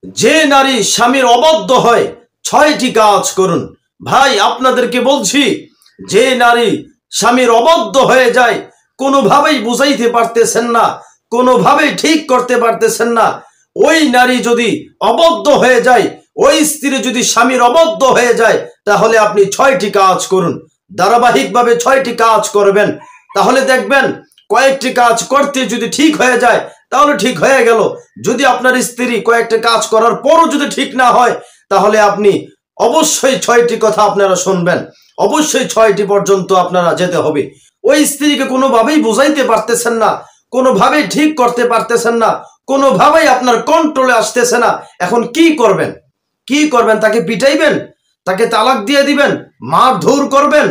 যে নারী স্বামীর অবাধ্য হয় 6টি কাজ করুন। ভাই আপনাদেরকে বলছি, যে নারী স্বামীর অবাধ্য হয়ে যায়, কোনোভাবেই বুঝাইতে পারতেছেন না, কোনোভাবেই ঠিক করতে পারতেছেন না, ওই নারী যদি অবাধ্য হয়ে যায়, ওই স্ত্রী যদি স্বামীর অবাধ্য হয়ে যায়, তাহলে আপনি 6টি কাজ করুন। ধারাবাহিকভাবে 6টি কাজ করবেন, তাহলে দেখবেন কয়েকটি কাজ করতে যদি ঠিক হয়ে যায় তাহলে ঠিক হয়ে গেল। যদি আপনার স্ত্রী কয়েকটি কাজ করার পরও যদি ঠিক না হয়, তাহলে আপনি অবশ্যই 6টি কথা আপনারা শুনবেন, অবশ্যই 6টি পর্যন্ত আপনারা যেতে হবে। ওই স্ত্রীকে কোনোভাবেই বুঝাইতে পারতেছেন না, কোনোভাবেই ঠিক করতে পারতেছেন না, কোনোভাবেই আপনার কন্ট্রোলে আসতেছে না। এখন কি করবেন? কি করবেন? তাকে পিটাইবেন? তাকে তালাক দিয়ে দিবেন? মারধর করবেন?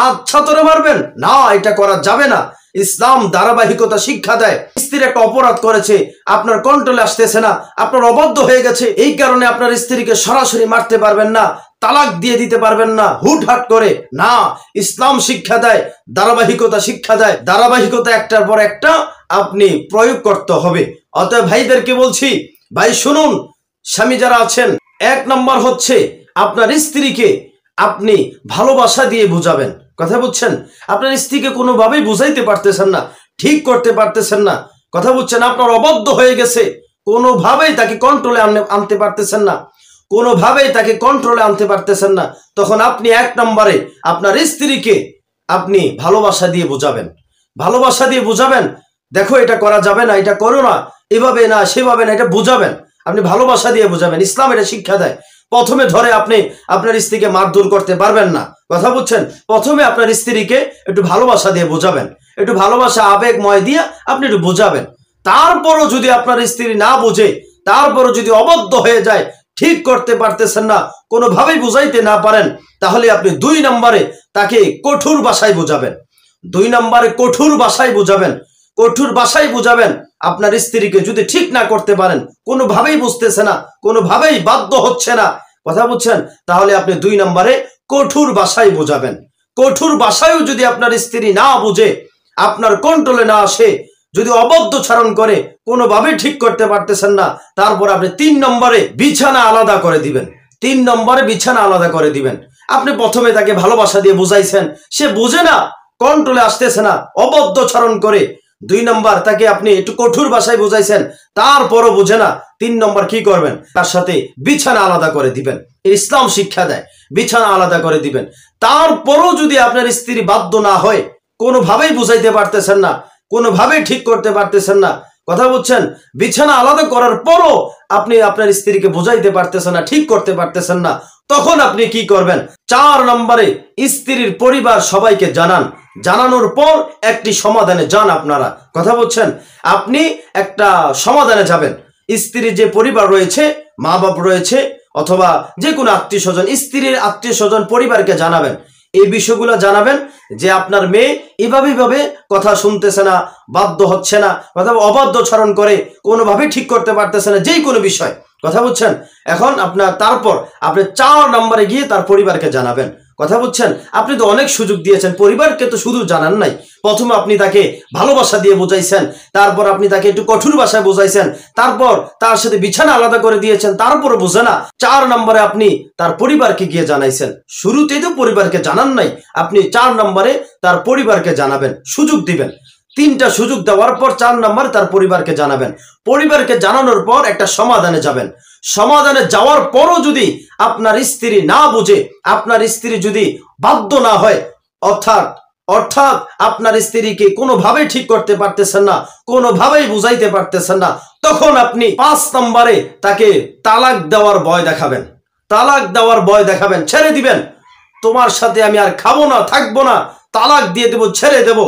আচ্ছা তোরে মারবেন? না, এটা করা যাবে না। ইসলাম ধারাবাহিকতা শিক্ষা দেয়। স্ত্রী একটা অপরাধ করেছে, আপনার কন্ট্রোলে আসতেছে না, আপনার অবাধ্য হয়ে গেছে, এই কারণে আপনার স্ত্রীকে সরাসরি মারতে পারবেন না, তালাক দিয়ে দিতে পারবেন না হুটহাট করে। না, ইসলাম শিক্ষা দেয়, ধারাবাহিকতা শিক্ষা দেয়। ধারাবাহিকতা একটার পর একটা আপনি প্রয়োগ করতে হবে। অতএব ভাইদেরকে বলছি, ভাই শুনুন, স্বামী যারা আছেন, 1 নম্বর হচ্ছে আপনার স্ত্রীকে আপনি ভালোবাসা দিয়ে বুঝাবেন। কথা বুঝছেন? আপনার স্ত্রীকে কোনোভাবেই বুঝাইতে পারতেছেন না, ঠিক করতে পারতেছেন না, কথা বুঝছেন? আপনার অবাধ্য হয়ে গেছে, কোনোভাবেই তাকে কন্ট্রোলে আনতে পারতেছেন না, কোনোভাবেই তাকে কন্ট্রোলে আনতে পারতেছেন না, তখন আপনি 1 নম্বরে আপনার স্ত্রীকে আপনি ভালোবাসা দিয়ে বুঝাবেন। ভালোবাসা দিয়ে বুঝাবেন, দেখো এটা করা যাবে না, এটা করো না, এভাবে না সেভাবে না, এটা বুঝাবেন। আপনি ভালোবাসা দিয়ে বুঝাবেন, ইসলাম এটা শিক্ষা দেয়। প্রথমে ধরে আপনি আপনার স্ত্রীকে মারধর করতে পারবেন না, কথা বুঝছেন? প্রথমে আপনার স্ত্রীকে একটু ভালোবাসা দিয়ে বোঝাবেন, একটু ভালোবাসা আবেগময় দিয়ে আপনি একটু বোঝাবেন। তারপরও যদি আপনার স্ত্রী না বুঝে, তারপরও যদি অবাধ্য হয়ে যায়, ঠিক করতে পারতেছেন না, কোনোভাবেই বুঝাইতে না পারেন, তাহলে আপনি 2 নম্বরে তাকে কঠোর ভাষায় বোঝাবেন। 2 নম্বরে কঠোর ভাষায় বোঝাবেন, কঠোর ভাষায় বুঝাবেন। আপনার স্ত্রীকে যদি ঠিক না করতে পারেন, কোনোভাবেই বুঝতেছে না, কোনোভাবেই বাধ্য হচ্ছে না, কথা বুঝছেন? তাহলে আপনি 2 নম্বরে কঠোর ভাষায় বোঝাবেন। কঠোর ভাষায়ও যদি আপনার স্ত্রী না বুঝে, আপনার কন্ট্রোলে না আসে, যদি অবাধ্য চারণ করে, কোনোভাবেই ঠিক করতে পারতেছেন না, তারপর আপনি 3 নম্বরে বিছানা আলাদা করে দিবেন। 3 নম্বরে বিছানা আলাদা করে দিবেন। আপনি প্রথমে তাকে ভালোবাসা দিয়ে বুঝাইছেন, সে বুঝে না, কন্ট্রোলে আসতেছে না, অবাধ্য চারণ করে। 2 নম্বর তাকে আপনি একটু কঠোর ভাষায় বুঝাইছেন, তারপরও বুঝে না, 3 নম্বর কি করবেন? তার সাথে বিছানা আলাদা করে দিবেন। ইসলাম শিক্ষা দেয়, বিছানা আলাদা করে দিবেন। তারপরও যদি আপনার স্ত্রী বাধ্য না হয়, কোনোভাবেই বুঝাইতে পারতেছেন না, কোনোভাবেই ঠিক করতে পারতেছেন না, কথা বুঝছেন? বিছানা আলাদা করার পরও আপনি আপনার স্ত্রীকে বুঝাইতে পারতেছেন না, ঠিক করতে পারতেছেন না, তখন আপনি কি করবেন? 4 নম্বরে স্ত্রীর পরিবার সবাইকে জানান। জানানোর পর একটি সমাধানে যান আপনারা, কথা বুঝছেন? আপনি একটা সমাধানে যাবেন। স্ত্রীর যে পরিবার রয়েছে, মা বাপ রয়েছে, অথবা যে কোনো আত্মীয় স্বজন, স্ত্রীর আত্মীয় স্বজন পরিবারকে জানাবেন, এই বিষয়গুলো জানাবেন যে আপনার মেয়ে এভাবে কথা শুনতেছে না, বাধ্য হচ্ছে না, অথবা অবাধ্য চারণ করে, কোনোভাবেই ঠিক করতে পারতেছে না, যেই কোনো বিষয়, কথা বুঝছেন? এখন তারপর আপনি 4 নম্বরে গিয়ে তার পরিবারকে জানাবেন, কথা বুঝছেন? আপনি তো অনেক সুযোগ দিয়েছেন, পরিবারকে তো শুধু জানান নাই। প্রথমে আপনি তাকে ভালোবাসা দিয়ে বুঝাইছেন, তারপর আপনি তাকে একটু কঠোর ভাষায় বুঝাইছেন, তারপর তার সাথে বিছানা আলাদা করে দিয়েছেন, তারপরে বুঝে না। 4 নম্বরে আপনি তার পরিবারকে গিয়ে জানাইছেন। শুরুতেই তো পরিবারকে জানান নাই, আপনি 4 নম্বরে তার পরিবারকে জানাবেন, সুযোগ দিবেন। 3টা সুযোগ দেওয়ার পর 4 নম্বরে তার পরিবারকে জানাবেন। পরিবারকে জানানোর পর একটা সমাধানে যাবেন। সমাধানে যাওয়ার পরও যদি আপনার স্ত্রী না বুঝে, আপনার স্ত্রী যদি বাধ্য না হয়, অর্থাৎ আপনার স্ত্রীকে কোনোভাবেই ঠিক করতে পারতেছেন না, কোনোভাবেই বুঝাইতে পারতেছেন না, তখন আপনি 5 নম্বরে তাকে তালাক দেওয়ার ভয় দেখাবেন। তালাক দেওয়ার ভয় দেখাবেন, ছেড়ে দিবেন, তোমার সাথে আমি আর খাবো না, থাকবো না, তালাক দিয়ে দেবো, ছেড়ে দেবো,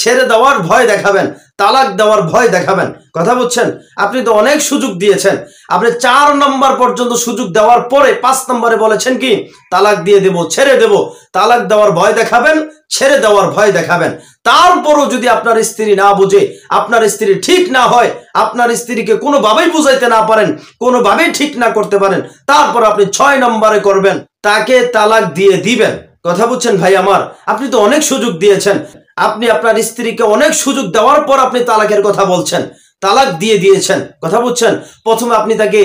ছেড়ে দেওয়ার ভয় দেখাবেন, তালাক দেওয়ার ভয় দেখাবেন, কথা বুঝছেন? আপনি তো অনেক সুযোগ দিয়েছেন, আপনি 4 নম্বর পর্যন্ত সুযোগ দেওয়ার পরে 5 নম্বরে বলেছেন কি তালাক দিয়ে দেবো, ছেড়ে দেবো। তালাক দেওয়ার ভয় দেখাবেন, ছেড়ে দেওয়ার ভয় দেখাবেন। তারপরও যদি আপনার স্ত্রী না বুঝে, আপনার স্ত্রী ঠিক না হয়, আপনার স্ত্রীকে কোনোভাবেই বুঝাইতে না পারেন, কোনোভাবেই ঠিক না করতে পারেন, তারপর আপনি 6 নম্বরে করবেন, তাকে তালাক দিয়ে দিবেন, কথা বুঝছেন? ভাই আমার, আপনি তো অনেক সুযোগ দিয়েছেন, আপনি আপনার স্ত্রীকে অনেক সুযোগ দেওয়ার পর আপনি তালাকের কথা বলছেন, তালাক দিয়ে দিয়েছেন, কথা বুঝছেন। প্রথমে আপনি তাকে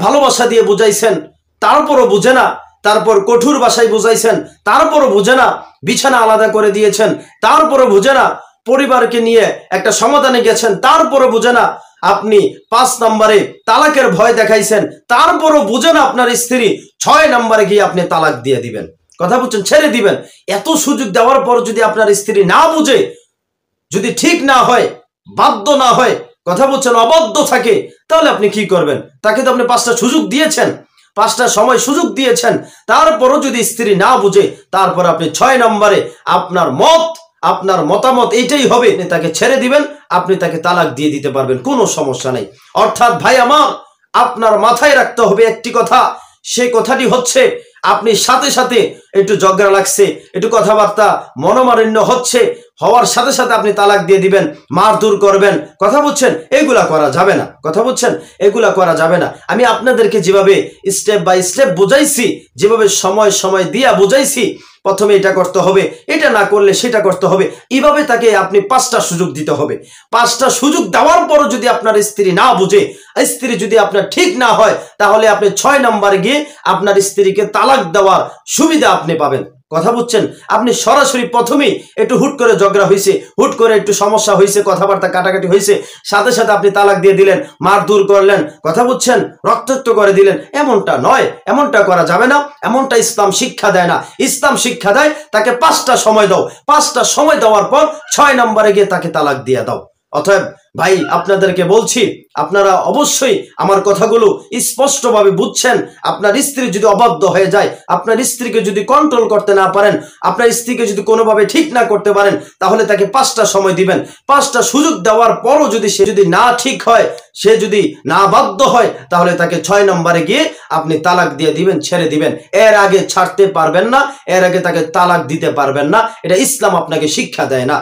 ভালোবাসা দিয়ে বুঝাইছেন, তারপরও বুঝে না, তারপর কঠোর ভাষায় বুঝাইছেন, তারপরও বুঝে না, বিছানা আলাদা করে দিয়েছেন, তারপরও বুঝে না, পরিবারকে নিয়ে একটা সমাধানে গেছেন, তারপরও বুঝে না, আপনি 5 নম্বরে তালাকের ভয় দেখাইছেন, তারপরও বুঝে না আপনার স্ত্রী, 6 নম্বরে গিয়ে আপনি তালাক দিয়ে দিবেন, কথা বুঝছেন, ছেড়ে দিবেন। এত সুযোগ দেওয়ার পর যদি আপনার স্ত্রী না বুঝে, যদি ঠিক না হয়, বাধ্য না হয়, কথা বলছেন, অবাধ্য থাকে, তাহলে আপনি কি করবেন? তাকে তো আপনি 5টা সুযোগ দিয়েছেন, 5টা সময় সুযোগ দিয়েছেন, তারপরও যদি স্ত্রী না বুঝে, তারপর আপনি 6 নম্বরে আপনার মতামত এইটাই হবে, তাকে ছেড়ে দিবেন, আপনি তাকে তালাক দিয়ে দিতে পারবেন, কোনো সমস্যা নেই। অর্থাৎ ভাই আমার, আপনার মাথায় রাখতে হবে একটি কথা, সেই কথাটি হচ্ছে, আপনি সাথে সাথে একটু ঝগড়া লাগছে, একটু কথাবার্তা মনোমালিন্য হওয়ার সাথে সাথে আপনি তালাক দিয়ে দিবেন, মারধর করবেন, কথা বুঝছেন, এগুলা করা যাবে না, কথা বুঝছেন, এগুলা করা যাবে না। আমি আপনাদেরকে যেভাবে স্টেপ বাই স্টেপ বুঝাইছি, যেভাবে সময় দিয়া বুঝাইছি, প্রথমে এটা করতে হবে, এটা না করলে সেটা করতে হবে, এইভাবে তাকে আপনি 5টা সুযোগ দিতে হবে। 5টা সুযোগ দেওয়ার পরও যদি আপনার স্ত্রী না বুঝে, স্ত্রী যদি আপনার ঠিক না হয়, তাহলে আপনি 6 নম্বরে গিয়ে আপনার স্ত্রীকে তালাক দেওয়ার সুবিধা আপনি পাবেন, কথা বুঝছেন। আপনি সরাসরি প্রথমেই একটু হুট করে ঝগড়া হয়েছে, হুট করে একটু সমস্যা হয়েছে, কথাবার্তা কাটাকাটি হয়েছে, সাথে সাথে আপনি তালাক দিয়ে দিলেন, মারধর করলেন, কথা বুঝছেন, রক্তাক্ত করে দিলেন, এমনটা নয়, এমনটা করা যাবে না, এমনটা ইসলাম শিক্ষা দেয় না। ইসলাম শিক্ষা দেয় তাকে 5টা সময় দাও, 5টা সময় দেওয়ার পর 6 নম্বরে গিয়ে তাকে তালাক দিয়ে দাও। অতএব ভাই আপনাদেরকে বলছি, আপনারা অবশ্যই আমার কথাগুলো স্পষ্টভাবে বুঝছেন। আপনার স্ত্রী যদি অবাধ্য হয়ে যায়, আপনার স্ত্রীকে যদি কন্ট্রোল করতে না পারেন, আপনার স্ত্রীকে যদি কোনোভাবে ঠিক না করতে পারেন, তাহলে তাকে 5টা সময় দিবেন। 5টা সুযোগ দেওয়ার পরও যদি সে যদি না ঠিক হয়, সে যদি না বাধ্য হয়, তাহলে তাকে 6 নম্বরে গিয়ে আপনি তালাক দিয়ে দিবেন, ছেড়ে দিবেন। এর আগে ছাড়তে পারবেন না, এর আগে তাকে তালাক দিতে পারবেন না, এটা ইসলাম আপনাকে শিক্ষা দেয় না।